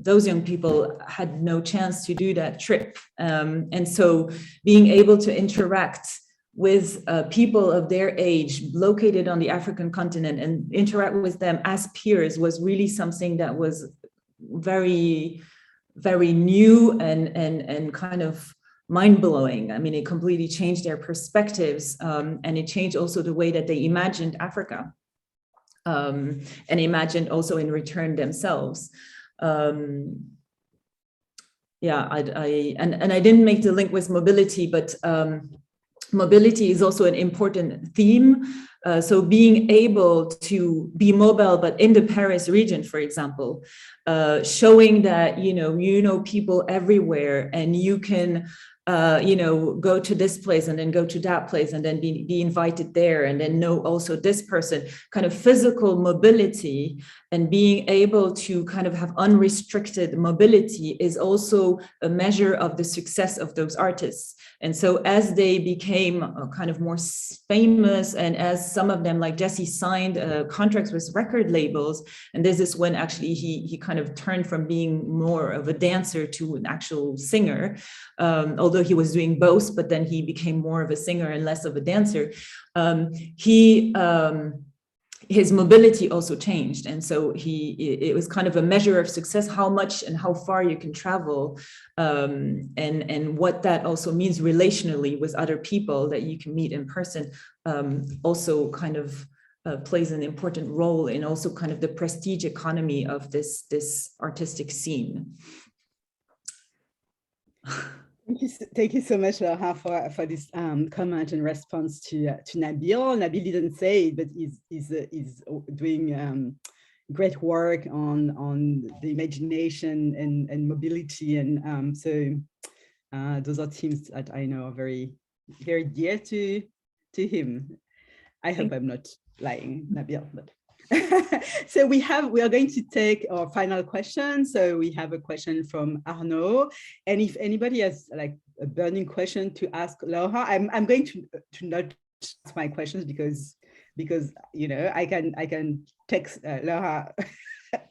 those young people had no chance to do that trip. And so being able to interact with people of their age located on the African continent and interact with them as peers was really something that was very, very new and kind of mind-blowing. I mean, it completely changed their perspectives, and it changed also the way that they imagined Africa, and imagined also in return themselves. Yeah, I didn't make the link with mobility, but mobility is also an important theme. So being able to be mobile, but in the Paris region, for example, showing that, you know people everywhere, and you can, go to this place and then go to that place and then be invited there, and then know also this person, kind of physical mobility, and being able to kind of have unrestricted mobility is also a measure of the success of those artists. And so as they became kind of more famous, and as some of them, like Jesse, signed contracts with record labels, and this is when actually he kind of turned from being more of a dancer to an actual singer, although he was doing both, but then he became more of a singer and less of a dancer. His mobility also changed. And so it was kind of a measure of success, how much and how far you can travel, and what that also means relationally with other people that you can meet in person, also kind of plays an important role in also kind of the prestige economy of this artistic scene. Thank you so much, Laura, for this comment and response to Nabil. Nabil didn't say it, but he's doing great work on the imagination and mobility, and so those are themes that I know are very, very dear to him. I hope I'm not lying, Nabil, but. So we are going to take our final question. So we have a question from Arnaud, and if anybody has like a burning question to ask Laura, I'm going to not ask my questions because I can text Laura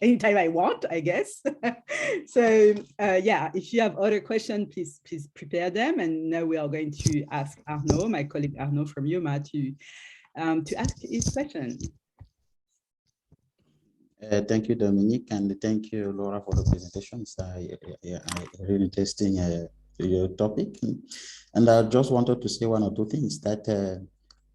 anytime I want, I guess. So yeah, if you have other questions, please prepare them. And now we are going to ask Arnaud, my colleague Arnaud from UMA, to ask his question. Thank you, Dominique, and thank you, Laura, for the presentation. It's really interesting your topic. And I just wanted to say one or two things that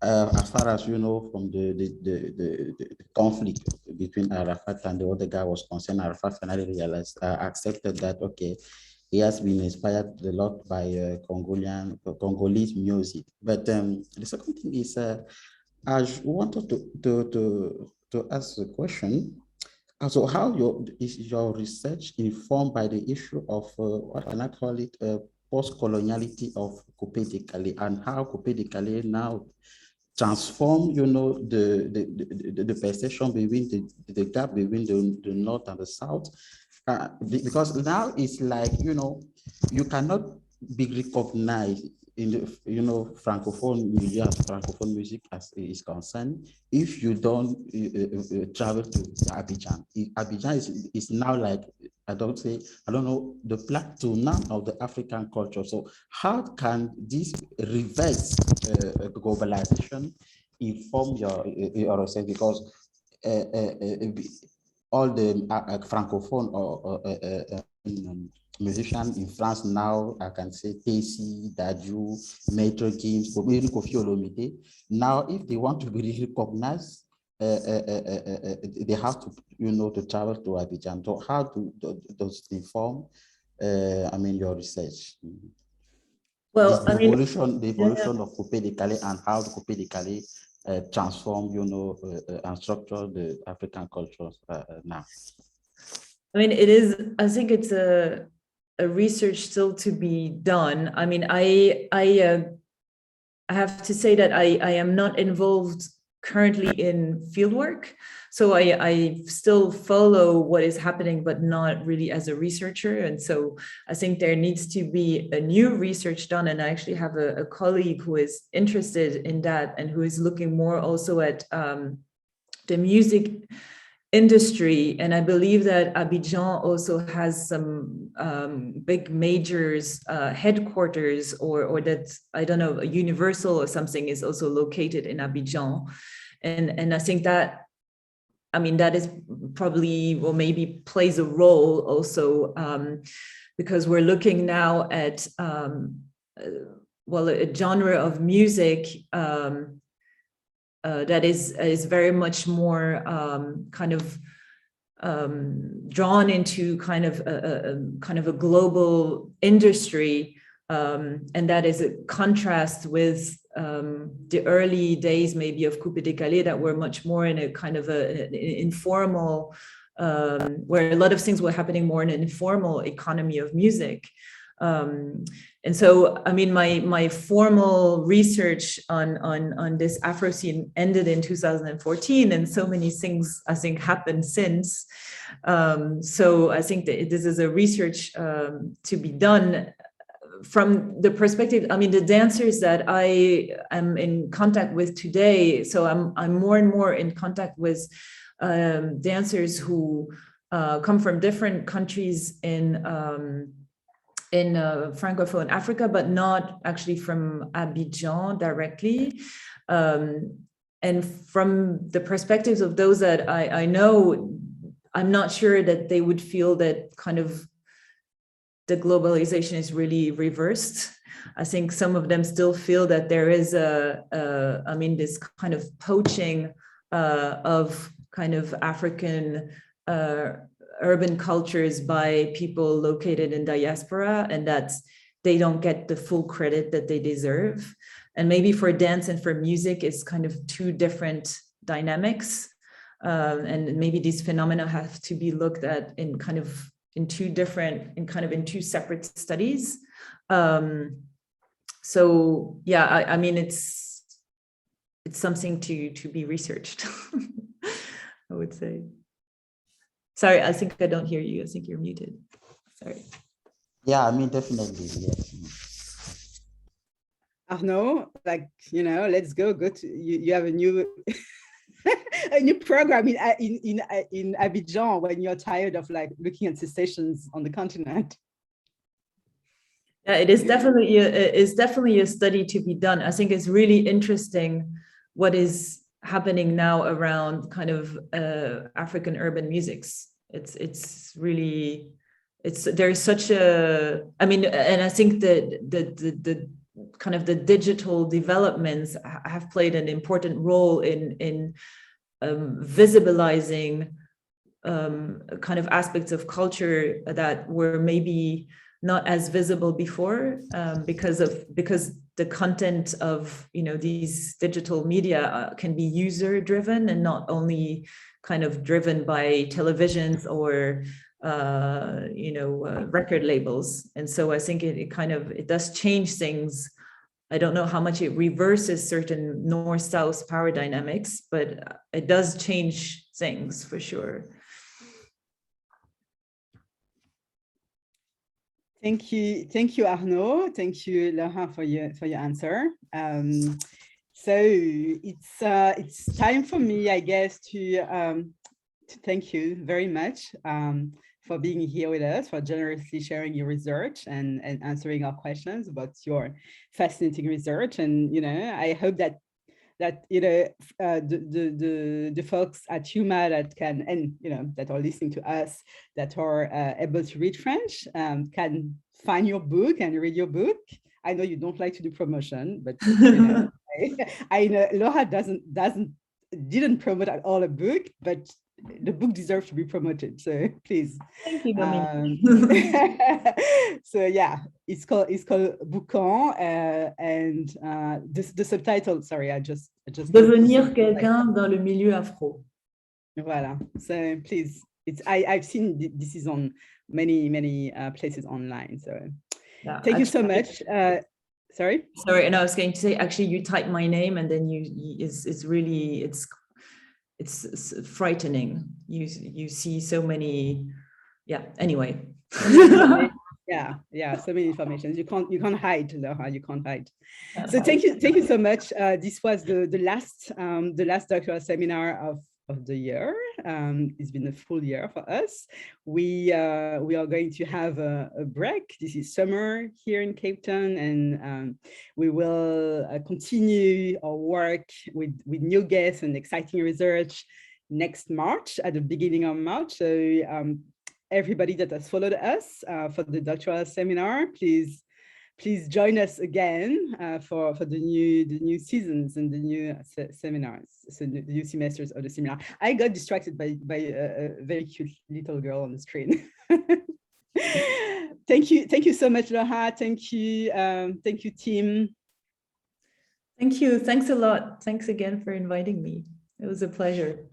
as far as you know, from the conflict between Arafat and the other guy was concerned, Arafat finally realized, accepted that, okay, he has been inspired a lot by Congolese music. But the second thing is, I wanted to ask a question. So how is your research informed by the issue of what can I call it, post-coloniality of Coupé Décalé, and how Coupé Décalé now transform, the perception between the gap between the North and the South, because now it's like, you cannot be recognized in the, Francophone media, Francophone music as is concerned, if you don't travel to Abidjan. Abidjan is now like, I don't know, the plateau now of the African culture. So how can this reverse globalization inform your research? Because all the Francophone or musicians in France now, I can say Tessie, Dadju, Maître Gims, Kofi Olomide. Now, if they want to be recognized, they have to, to travel to Abidjan. So how does it inform, your research? Well, the evolution of Coupé Décalé, and how the Coupé Décalé transform, and structure the African cultures now. I think it's a research still to be done. I have to say that I am not involved currently in fieldwork, so I still follow what is happening, but not really as a researcher. And so I think there needs to be a new research done, and I actually have a colleague who is interested in that and who is looking more also at the music industry. And I believe that Abidjan also has some big majors headquarters, or that, I don't know, a Universal or something is also located in Abidjan. And I think that, I mean, that is probably, or maybe plays a role also, because we're looking now at, well, a genre of music that is very much more kind of drawn into kind of a global industry, and that is a contrast with the early days maybe of Coupé Décalé, that were much more in a kind of an informal, where a lot of things were happening more in an informal economy of music. And so, I mean, my formal research on this Afro scene ended in 2014, and so many things, I think, happened since. So I think that this is a research to be done from the perspective, I mean, the dancers that I am in contact with today. So I'm more and more in contact with dancers who come from different countries in Francophone Africa, but not actually from Abidjan directly. And from the perspectives of those that I know, I'm not sure that they would feel that kind of the globalization is really reversed. I think some of them still feel that there is I mean, this kind of poaching of kind of African urban cultures by people located in diaspora, and that they don't get the full credit that they deserve. And maybe for dance and for music, it's kind of two different dynamics. And maybe these phenomena have to be looked at in kind of in two separate studies. So yeah, I mean, it's something to be researched, I would say. Sorry, I think I don't hear you. I think you're muted. Sorry. Yeah, I mean, definitely, yes. Arnaud, like, you know, let's go to, you have a new a new program in Abidjan when you're tired of like looking at cessations on the continent. Yeah, it is definitely a study to be done. I think it's really interesting what is happening now around kind of African urban musics. It's really, there's such a, I mean, and I think that the kind of the digital developments have played an important role in visibilizing kind of aspects of culture that were maybe not as visible before, because the content of, you know, these digital media can be user driven and not only kind of driven by televisions or record labels. And so I think it does change things. I don't know how much it reverses certain north-south power dynamics, but it does change things for sure. Thank you, Arnaud. Thank you, Laurent, for your answer. So it's time for me, I guess, to thank you very much for being here with us, for generously sharing your research and answering our questions about your fascinating research. And, you know, I hope that you know, the folks at UMA that can, and, you know, that are listening to us, that are able to read French, can find your book and read your book. I know you don't like to do promotion, but, you know, I know Laura didn't promote at all a book, but the book deserves to be promoted. So please. Thank you, Dominique. So yeah, it's called Boucan, and the subtitle. Sorry, I just Devenir quelqu'un dans le milieu afro. Voilà. So please, I've seen this is on many places online. So yeah, thank you so much. Sorry, and I was going to say, actually, you type my name and then it's really frightening. You see so many, yeah, anyway. Yeah, so many information. You can't hide, Laura, you can't hide. So thank you so much. This was the last doctoral seminar of of the year. It's been a full year for us. We are going to have a break. This is summer here in Cape Town, and we will continue our work with new guests and exciting research next March, at the beginning of March. So everybody that has followed us for the doctoral seminar, please join us again for the new seasons and the new seminars, so the new semesters of the seminar. I got distracted by a very cute little girl on the screen. Thank you so much, Laura. Thank you, team. Thank you. Thanks a lot. Thanks again for inviting me. It was a pleasure.